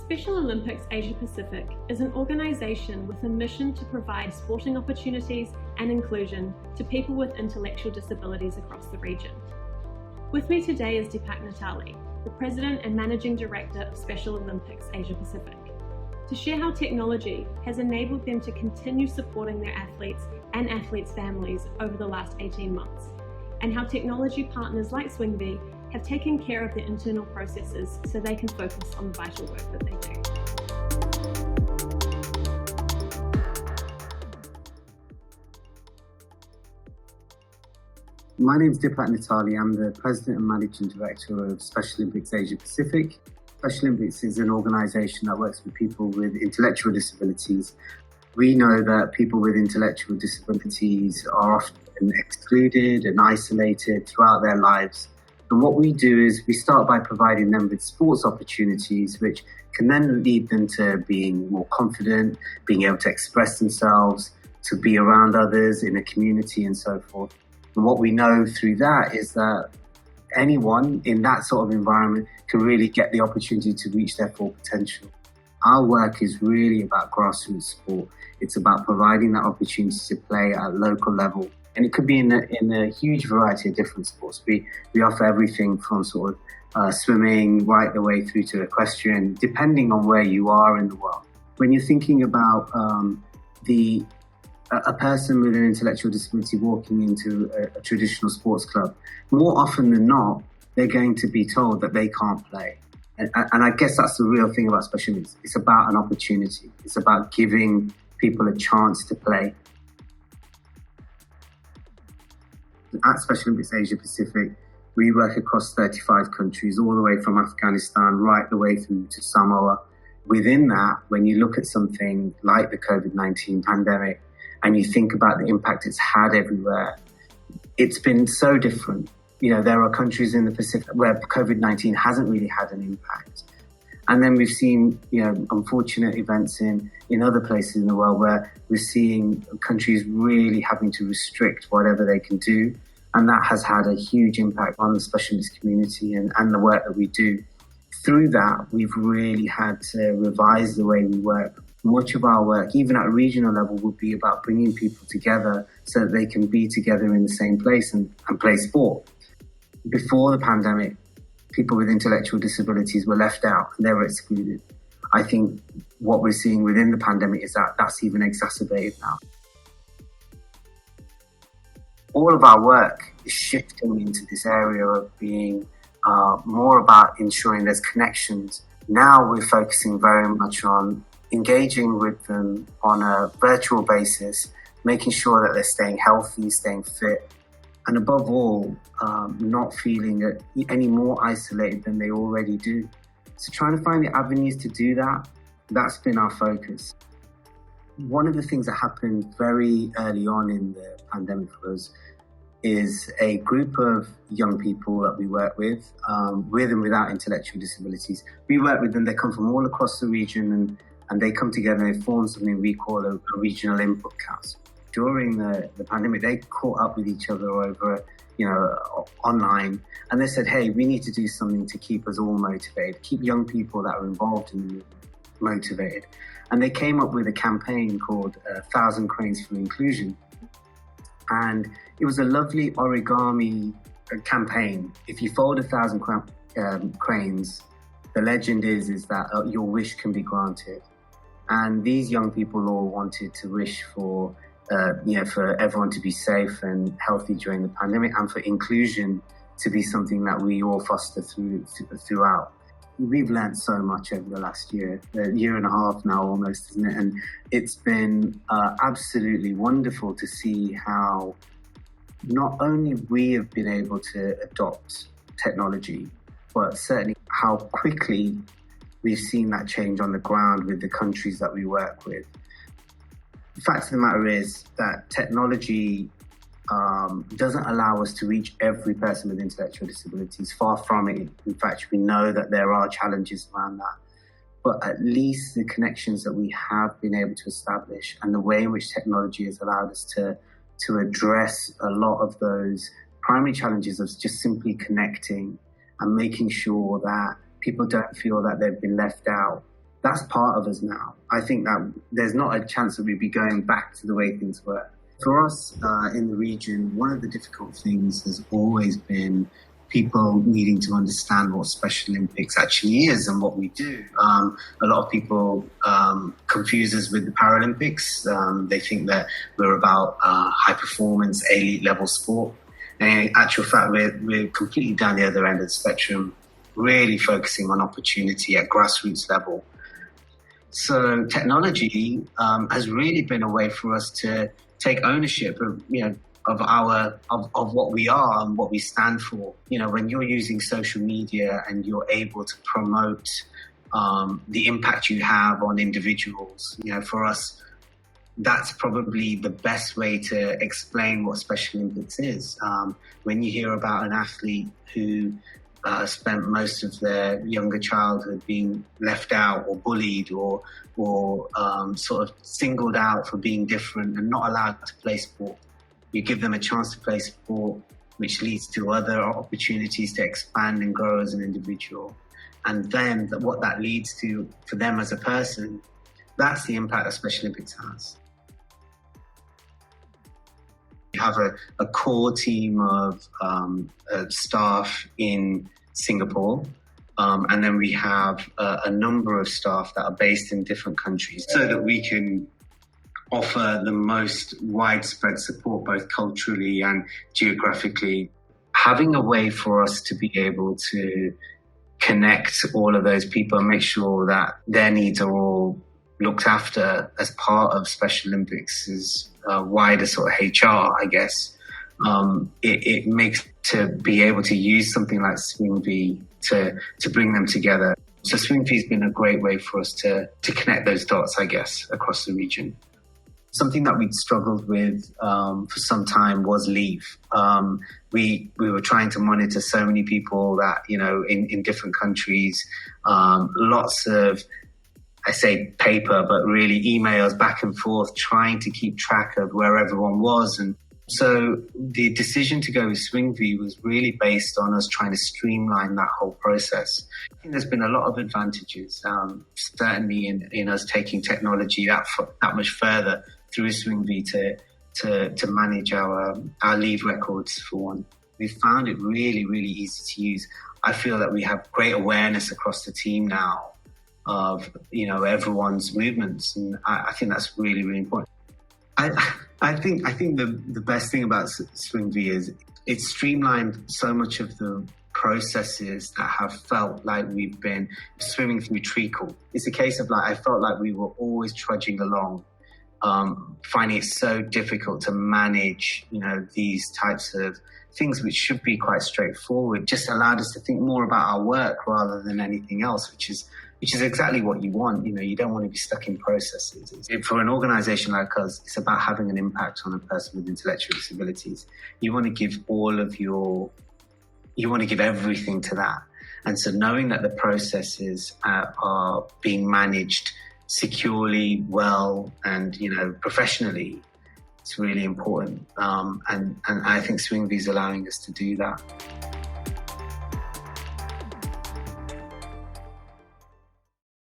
Special Olympics Asia Pacific is an organisation with a mission to provide sporting opportunities and inclusion to people with intellectual disabilities across the region. With me today is Dipak Natali, the President and Managing Director of Special Olympics Asia Pacific, to share how technology has enabled them to continue supporting their athletes and athletes' families over the last 18 months, and how technology partners like Swingvy have taken care of their internal processes so they can focus on the vital work that they do. My name is Dipak Natali. I'm the President and Managing Director of Special Olympics Asia Pacific. Special Olympics is an organisation that works with people with intellectual disabilities. We know that people with intellectual disabilities are often excluded and isolated throughout their lives. And what we do is we start by providing them with sports opportunities, which can then lead them to being more confident, being able to express themselves, to be around others in a community and so forth. And what we know through that is that anyone in that sort of environment can really get the opportunity to reach their full potential. Our work is really about grassroots sport. It's about providing that opportunity to play at local level. And it could be in a huge variety of different sports. We offer everything from sort of swimming right the way through to equestrian, depending on where you are in the world. When you're thinking about a person with an intellectual disability walking into a traditional sports club, more often than not, they're going to be told that they can't play. And I guess that's the real thing about Special Olympics. It's about an opportunity. It's about giving people a chance to play. At Special Olympics Asia Pacific, we work across 35 countries, all the way from Afghanistan right the way through to Samoa. Within that, when you look at something like the COVID-19 pandemic and you think about the impact it's had everywhere, it's been so different. You know, there are countries in the Pacific where COVID-19 hasn't really had an impact. And then we've seen, unfortunate events in other places in the world where we're seeing countries really having to restrict whatever they can do. And that has had a huge impact on the specialist community and the work that we do. Through that, we've really had to revise the way we work. Much of our work, even at a regional level, would be about bringing people together so that they can be together in the same place and play sport. Before the pandemic, people with intellectual disabilities were left out and they were excluded. I think what we're seeing within the pandemic is that that's even exacerbated now. All of our work is shifting into this area of being more about ensuring there's connections. Now we're focusing very much on engaging with them on a virtual basis, making sure that they're staying healthy, staying fit, and above all, not feeling any more isolated than they already do. So trying to find the avenues to do that, that's been our focus. One of the things that happened very early on in the pandemic for us is a group of young people that we work with and without intellectual disabilities. We work with them, they come from all across the region and they come together and they form something we call a regional input council. During the pandemic, they caught up with each other over, online, and they said, hey, we need to do something to keep us all motivated, keep young people that are involved in the movement motivated. And they came up with a campaign called 1,000 Cranes for Inclusion. And it was a lovely origami campaign. If you fold 1,000 cranes, the legend is that your wish can be granted. And these young people all wanted to wish for everyone to be safe and healthy during the pandemic, and for inclusion to be something that we all foster throughout. We've learned so much over the last year and a half now almost, isn't it? And it's been absolutely wonderful to see how not only we have been able to adopt technology, but certainly how quickly we've seen that change on the ground with the countries that we work with. The fact of the matter is that technology doesn't allow us to reach every person with intellectual disabilities. Far from it. In fact, we know that there are challenges around that. But at least the connections that we have been able to establish and the way in which technology has allowed us to address a lot of those primary challenges of just simply connecting and making sure that people don't feel that they've been left out That's part of us now. I think that there's not a chance that we'd be going back to the way things were. For us in the region, one of the difficult things has always been people needing to understand what Special Olympics actually is and what we do. A lot of people confuse us with the Paralympics. They think that we're about high performance, elite level sport. And in actual fact, we're completely down the other end of the spectrum, really focusing on opportunity at grassroots level. So technology has really been a way for us to take ownership of what we are and what we stand for. When you're using social media and you're able to promote the impact you have on individuals, for us, that's probably the best way to explain what Special Olympics is. When you hear about an athlete who spent most of their younger childhood being left out or bullied or sort of singled out for being different and not allowed to play sport, you give them a chance to play sport, which leads to other opportunities to expand and grow as an individual. And then what that leads to for them as a person, that's the impact that Special Olympics has. We have a core team of staff in Singapore, and then we have a number of staff that are based in different countries so that we can offer the most widespread support, both culturally and geographically. Having a way for us to be able to connect all of those people and make sure that their needs are all looked after as part of Special Olympics is wider sort of HR, I guess. It makes to be able to use something like Swingvy to bring them together. So Swingvy has been a great way for us to connect those dots, I guess, across the region. Something that we'd struggled with for some time was leave. We were trying to monitor so many people that, in different countries, lots of, I say paper, but really emails back and forth, trying to keep track of where everyone was. And so the decision to go with Swingvy was really based on us trying to streamline that whole process. I think there's been a lot of advantages, certainly in us taking technology that much further through Swingvy to manage our leave records, for one. We found it really, really easy to use. I feel that we have great awareness across the team now of everyone's movements, and I think that's really, really important. I think the best thing about Swingvy is it's streamlined so much of the processes that have felt like we've been swimming through treacle. It's a case of I felt like we were always trudging along, finding it so difficult to manage, these types of things which should be quite straightforward. Just allowed us to think more about our work rather than anything else, which is exactly what you want. You don't want to be stuck in processes. For an organisation like us, it's about having an impact on a person with intellectual disabilities. You want to give everything to that. And so knowing that the processes are being managed securely, well, and professionally, it's really important. And I think Swingvy is allowing us to do that.